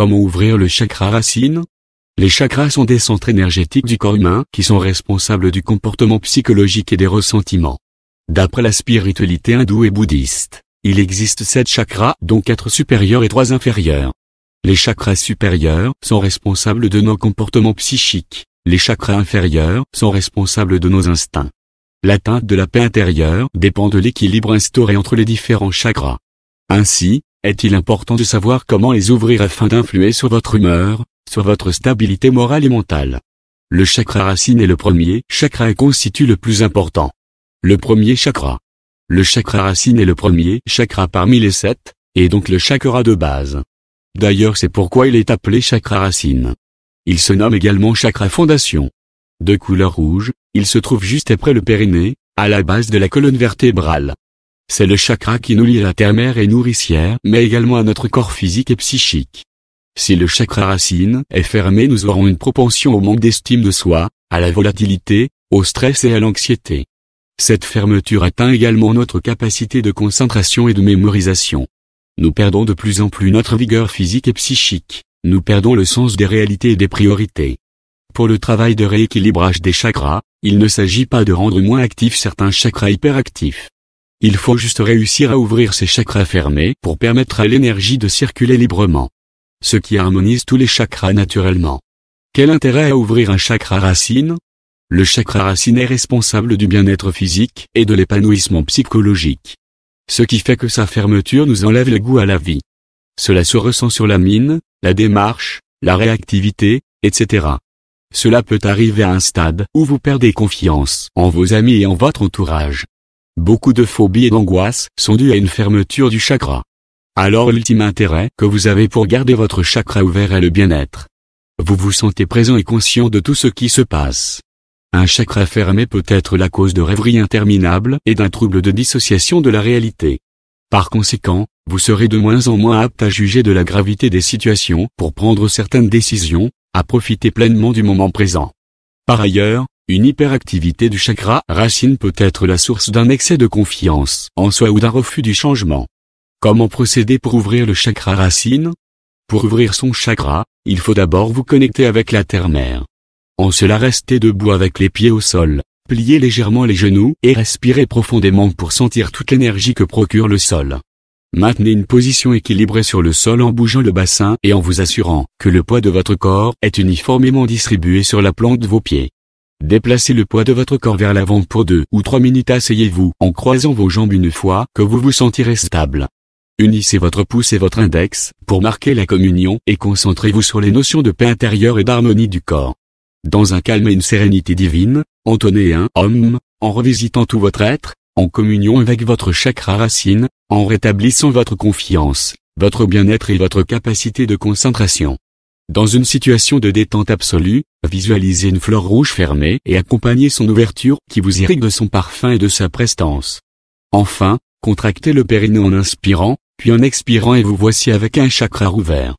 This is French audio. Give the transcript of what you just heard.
Comment ouvrir le chakra racine? Les chakras sont des centres énergétiques du corps humain qui sont responsables du comportement psychologique et des ressentiments. D'après la spiritualité hindoue et bouddhiste, il existe 7 chakras dont 4 supérieurs et 3 inférieurs. Les chakras supérieurs sont responsables de nos comportements psychiques, les chakras inférieurs sont responsables de nos instincts. L'atteinte de la paix intérieure dépend de l'équilibre instauré entre les différents chakras. Ainsi, est-il important de savoir comment les ouvrir afin d'influer sur votre humeur, sur votre stabilité morale et mentale. Le chakra racine est le premier chakra et constitue le plus important. Le premier chakra. Le chakra racine est le premier chakra parmi les 7, et donc le chakra de base. D'ailleurs c'est pourquoi il est appelé chakra racine. Il se nomme également chakra fondation. De couleur rouge, il se trouve juste après le périnée, à la base de la colonne vertébrale. C'est le chakra qui nous lie à la terre-mère et nourricière, mais également à notre corps physique et psychique. Si le chakra racine est fermé, nous aurons une propension au manque d'estime de soi, à la volatilité, au stress et à l'anxiété. Cette fermeture atteint également notre capacité de concentration et de mémorisation. Nous perdons de plus en plus notre vigueur physique et psychique, nous perdons le sens des réalités et des priorités. Pour le travail de rééquilibrage des chakras, il ne s'agit pas de rendre moins actifs certains chakras hyperactifs. Il faut juste réussir à ouvrir ces chakras fermés pour permettre à l'énergie de circuler librement. Ce qui harmonise tous les chakras naturellement. Quel intérêt à ouvrir un chakra racine? Le chakra racine est responsable du bien-être physique et de l'épanouissement psychologique. Ce qui fait que sa fermeture nous enlève le goût à la vie. Cela se ressent sur la mine, la démarche, la réactivité, etc. Cela peut arriver à un stade où vous perdez confiance en vos amis et en votre entourage. Beaucoup de phobies et d'angoisses sont dues à une fermeture du chakra. Alors l'ultime intérêt que vous avez pour garder votre chakra ouvert est le bien-être. Vous vous sentez présent et conscient de tout ce qui se passe. Un chakra fermé peut être la cause de rêveries interminables et d'un trouble de dissociation de la réalité. Par conséquent, vous serez de moins en moins apte à juger de la gravité des situations pour prendre certaines décisions, à profiter pleinement du moment présent. Par ailleurs, une hyperactivité du chakra racine peut être la source d'un excès de confiance en soi ou d'un refus du changement. Comment procéder pour ouvrir le chakra racine? Pour ouvrir son chakra, il faut d'abord vous connecter avec la terre-mère. En cela, restez debout avec les pieds au sol, pliez légèrement les genoux et respirez profondément pour sentir toute l'énergie que procure le sol. Maintenez une position équilibrée sur le sol en bougeant le bassin et en vous assurant que le poids de votre corps est uniformément distribué sur la plante de vos pieds. Déplacez le poids de votre corps vers l'avant pour 2 ou 3 minutes. Asseyez-vous en croisant vos jambes une fois que vous vous sentirez stable. Unissez votre pouce et votre index pour marquer la communion et concentrez-vous sur les notions de paix intérieure et d'harmonie du corps. Dans un calme et une sérénité divine, entonnez un Om, en revisitant tout votre être, en communion avec votre chakra racine, en rétablissant votre confiance, votre bien-être et votre capacité de concentration. Dans une situation de détente absolue, visualisez une fleur rouge fermée et accompagnez son ouverture qui vous irrigue de son parfum et de sa prestance. Enfin, contractez le périnée en inspirant, puis en expirant et vous voici avec un chakra ouvert.